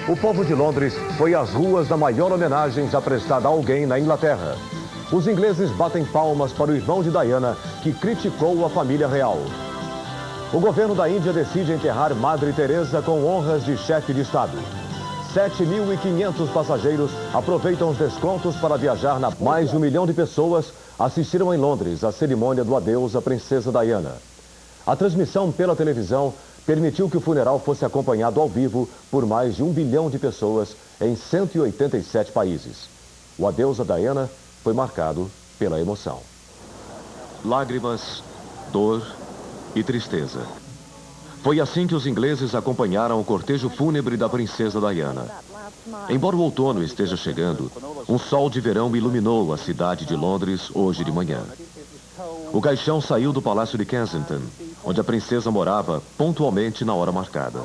O povo de Londres foi às ruas na maior homenagem já prestada a alguém na Inglaterra. Os ingleses batem palmas para o irmão de Diana, que criticou a família real. O governo da Índia decide enterrar Madre Teresa com honras de chefe de Estado. 7.500 passageiros aproveitam os descontos para viajar na... Mais de 1 milhão de pessoas assistiram em Londres a cerimônia do adeus à princesa Diana. A transmissão pela televisão permitiu que o funeral fosse acompanhado ao vivo por mais de 1 bilhão de pessoas em 187 países. O adeus a Diana foi marcado pela emoção. Lágrimas, dor e tristeza. Foi assim que os ingleses acompanharam o cortejo fúnebre da princesa Diana. Embora o outono esteja chegando, um sol de verão iluminou a cidade de Londres hoje de manhã. O caixão saiu do Palácio de Kensington, onde a princesa morava pontualmente na hora marcada.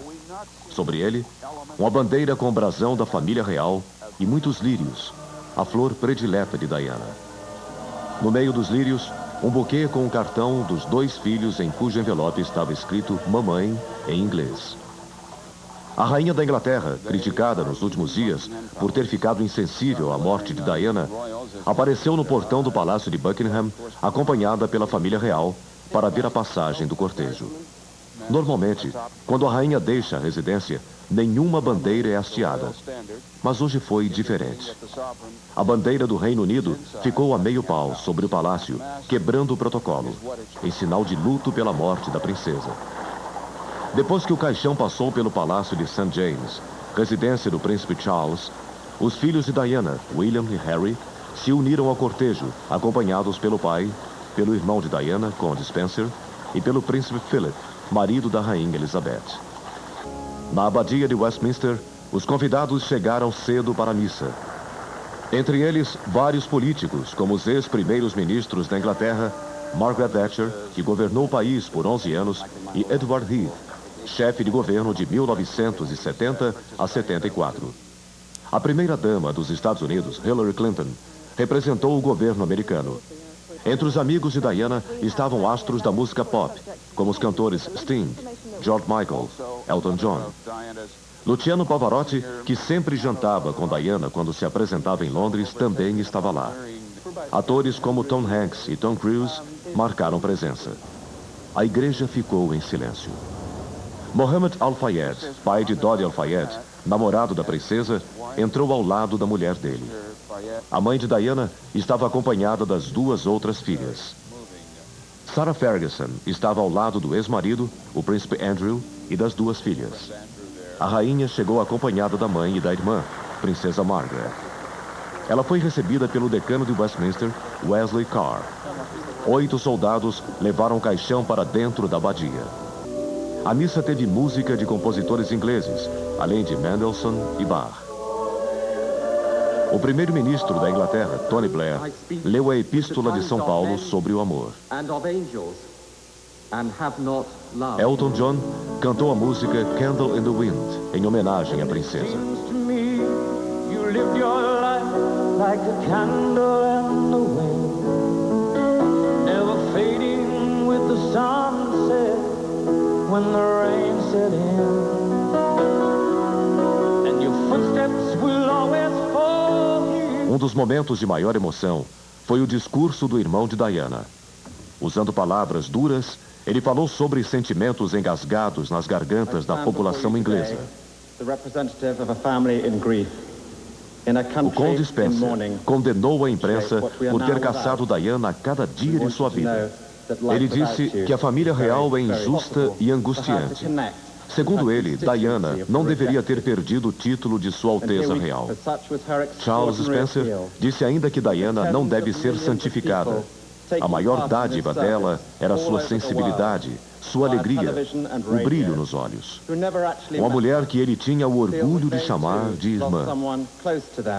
Sobre ele, uma bandeira com o brasão da família real e muitos lírios, a flor predileta de Diana. No meio dos lírios, um buquê com um cartão dos 2 filhos em cujo envelope estava escrito Mamãe em inglês. A rainha da Inglaterra, criticada nos últimos dias por ter ficado insensível à morte de Diana, apareceu no portão do Palácio de Buckingham, acompanhada pela família real, para ver a passagem do cortejo. Normalmente, quando a rainha deixa a residência, nenhuma bandeira é hasteada. Mas hoje foi diferente. A bandeira do Reino Unido ficou a meio pau sobre o palácio, quebrando o protocolo, em sinal de luto pela morte da princesa. Depois que o caixão passou pelo Palácio de St. James, residência do príncipe Charles, os filhos de Diana, William e Harry, se uniram ao cortejo, acompanhados pelo pai, pelo irmão de Diana, Conde Spencer, e pelo príncipe Philip, marido da rainha Elizabeth. Na abadia de Westminster, os convidados chegaram cedo para a missa. Entre eles, vários políticos, como os ex-primeiros ministros da Inglaterra, Margaret Thatcher, que governou o país por 11 anos, e Edward Heath, chefe de governo de 1970 a 74. A primeira-dama dos Estados Unidos, Hillary Clinton, representou o governo americano. Entre os amigos de Diana estavam astros da música pop, como os cantores Sting, George Michael, Elton John. Luciano Pavarotti, que sempre jantava com Diana quando se apresentava em Londres, também estava lá. Atores como Tom Hanks e Tom Cruise marcaram presença. A igreja ficou em silêncio. Mohammed Al-Fayed, pai de Dodi Al-Fayed, namorado da princesa, entrou ao lado da mulher dele. A mãe de Diana estava acompanhada das 2 outras filhas. Sarah Ferguson estava ao lado do ex-marido, o príncipe Andrew, e das 2 filhas. A rainha chegou acompanhada da mãe e da irmã, princesa Margaret. Ela foi recebida pelo decano de Westminster, Wesley Carr. 8 soldados levaram o caixão para dentro da abadia. A missa teve música de compositores ingleses, além de Mendelssohn e Bach. O primeiro-ministro da Inglaterra, Tony Blair, leu a Epístola de São Paulo sobre o amor. Elton John cantou a música Candle in the Wind, em homenagem à princesa. Um dos momentos de maior emoção foi o discurso do irmão de Diana. Usando palavras duras, ele falou sobre sentimentos engasgados nas gargantas da população inglesa. O Conde Spencer condenou a imprensa por ter caçado Diana a cada dia de sua vida. Ele disse que a família real é injusta e angustiante. Segundo ele, Diana não deveria ter perdido o título de Sua Alteza Real. Charles Spencer disse ainda que Diana não deve ser santificada. A maior dádiva dela era sua sensibilidade, sua alegria, o brilho nos olhos. Uma mulher que ele tinha o orgulho de chamar de irmã.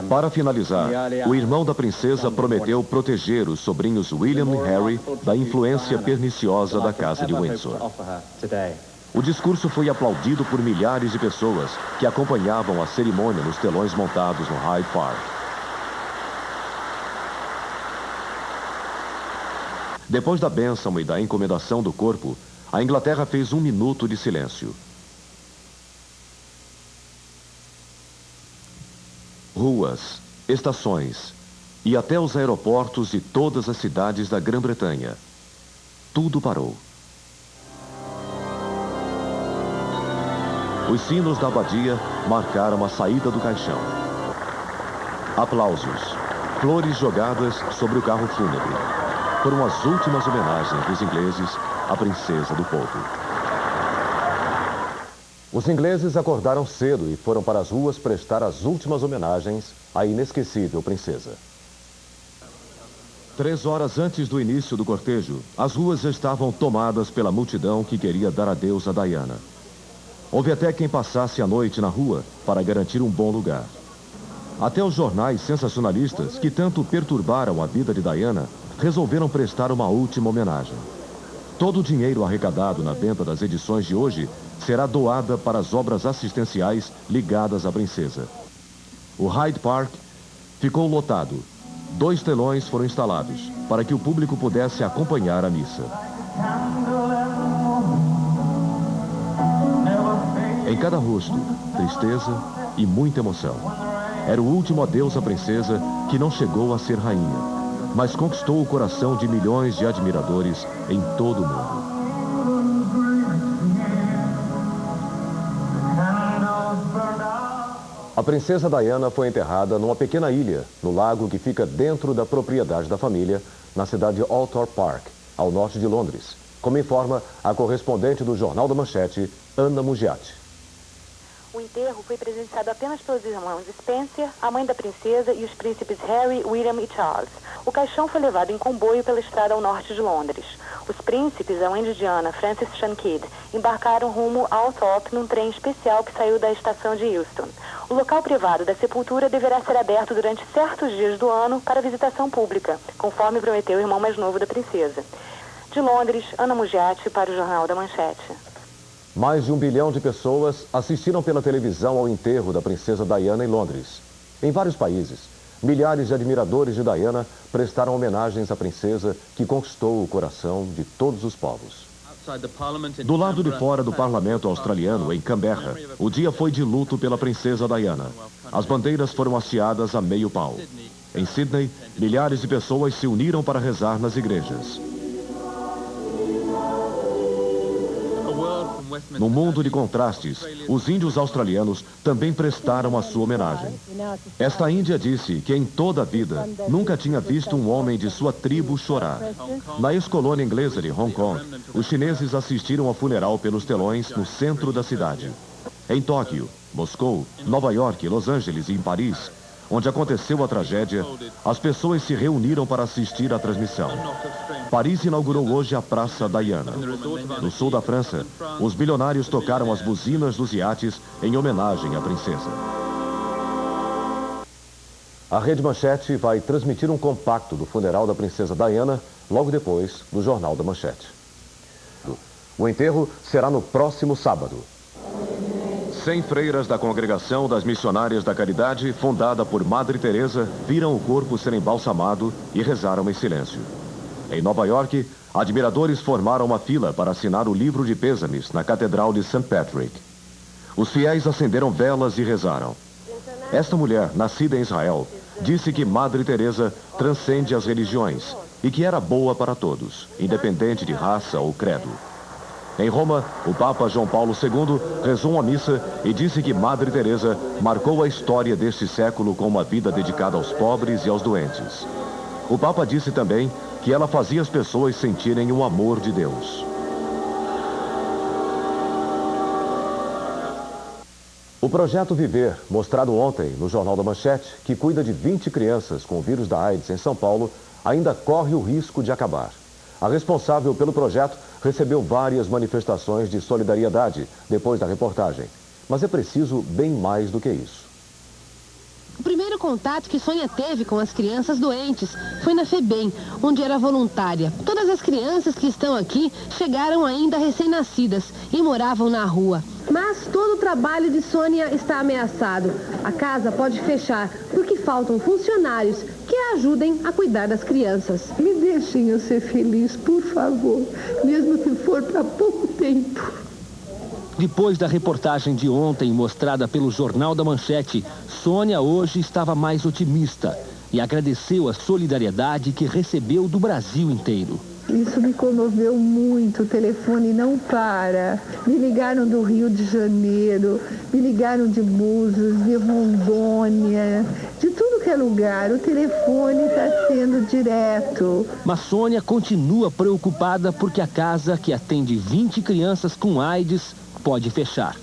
Para finalizar, o irmão da princesa prometeu proteger os sobrinhos William e Harry da influência perniciosa da Casa de Windsor. O discurso foi aplaudido por milhares de pessoas que acompanhavam a cerimônia nos telões montados no Hyde Park. Depois da bênção e da encomendação do corpo, a Inglaterra fez 1 minuto de silêncio. ruas, estações e até os aeroportos de todas as cidades da Grã-Bretanha. Tudo parou. Os sinos da abadia marcaram a saída do caixão. Aplausos, flores jogadas sobre o carro fúnebre. Foram as últimas homenagens dos ingleses à princesa do povo. Os ingleses acordaram cedo e foram para as ruas prestar as últimas homenagens à inesquecível princesa. 3 horas antes do início do cortejo, as ruas já estavam tomadas pela multidão que queria dar adeus a Diana. Houve até quem passasse a noite na rua para garantir um bom lugar. Até os jornais sensacionalistas, que tanto perturbaram a vida de Diana, resolveram prestar uma última homenagem. Todo o dinheiro arrecadado na venda das edições de hoje será doada para as obras assistenciais ligadas à princesa. O Hyde Park ficou lotado. 2 telões foram instalados para que o público pudesse acompanhar a missa. Em cada rosto, tristeza e muita emoção. Era o último adeus à princesa que não chegou a ser rainha, mas conquistou o coração de milhões de admiradores em todo o mundo. A princesa Diana foi enterrada numa pequena ilha, no lago que fica dentro da propriedade da família, na cidade de Althorp Park, ao norte de Londres, como informa a correspondente do Jornal da Manchete, Anna Mugiati. O enterro foi presenciado apenas pelos irmãos Spencer, a mãe da princesa e os príncipes Harry, William e Charles. O caixão foi levado em comboio pela estrada ao norte de Londres. Os príncipes, a mãe de Diana, Frances Shankidd, embarcaram rumo a Althorp num trem especial que saiu da estação de Euston. O local privado da sepultura deverá ser aberto durante certos dias do ano para visitação pública, conforme prometeu o irmão mais novo da princesa. De Londres, Anna Mugiati para o Jornal da Manchete. Mais de 1 bilhão de pessoas assistiram pela televisão ao enterro da princesa Diana em Londres. Em vários países, milhares de admiradores de Diana prestaram homenagens à princesa que conquistou o coração de todos os povos. Do lado de fora do parlamento australiano, em Canberra, o dia foi de luto pela princesa Diana. As bandeiras foram hasteadas a meio pau. Em Sydney, milhares de pessoas se uniram para rezar nas igrejas. No mundo de contrastes, os índios australianos também prestaram a sua homenagem. Esta índia disse que em toda a vida nunca tinha visto um homem de sua tribo chorar. Na ex-colônia inglesa de Hong Kong, os chineses assistiram ao funeral pelos telões no centro da cidade. Em Tóquio, Moscou, Nova York, Los Angeles e em Paris, onde aconteceu a tragédia, as pessoas se reuniram para assistir à transmissão. Paris inaugurou hoje a Praça Diana. No sul da França, os bilionários tocaram as buzinas dos iates em homenagem à princesa. A Rede Manchete vai transmitir um compacto do funeral da princesa Diana logo depois do Jornal da Manchete. O enterro será no próximo sábado. 100 freiras da Congregação das Missionárias da Caridade, fundada por Madre Teresa, viram o corpo ser embalsamado e rezaram em silêncio. Em Nova York, admiradores formaram uma fila para assinar o livro de pêsames na Catedral de St. Patrick. Os fiéis acenderam velas e rezaram. Esta mulher, nascida em Israel, disse que Madre Teresa transcende as religiões e que era boa para todos, independente de raça ou credo. Em Roma, o Papa João Paulo II rezou uma missa e disse que Madre Teresa marcou a história deste século com uma vida dedicada aos pobres e aos doentes. O Papa disse também que ela fazia as pessoas sentirem o amor de Deus. O projeto Viver, mostrado ontem no Jornal da Manchete, que cuida de 20 crianças com o vírus da AIDS em São Paulo, ainda corre o risco de acabar. A responsável pelo projeto recebeu várias manifestações de solidariedade depois da reportagem. Mas é preciso bem mais do que isso. O primeiro contato que Sônia teve com as crianças doentes foi na FEBEM, onde era voluntária. Todas as crianças que estão aqui chegaram ainda recém-nascidas e moravam na rua. Mas todo o trabalho de Sônia está ameaçado. A casa pode fechar porque faltam funcionários que a ajudem a cuidar das crianças. Me deixem eu ser feliz, por favor, mesmo que for para pouco tempo. Depois da reportagem de ontem mostrada pelo Jornal da Manchete, Sônia hoje estava mais otimista e agradeceu a solidariedade que recebeu do Brasil inteiro. Isso me comoveu muito, o telefone não para. Me ligaram do Rio de Janeiro, me ligaram de Búzios, de Rondônia, de tudo que é lugar. O telefone está sendo direto. Mas Sônia continua preocupada porque a casa, que atende 20 crianças com AIDS, pode fechar.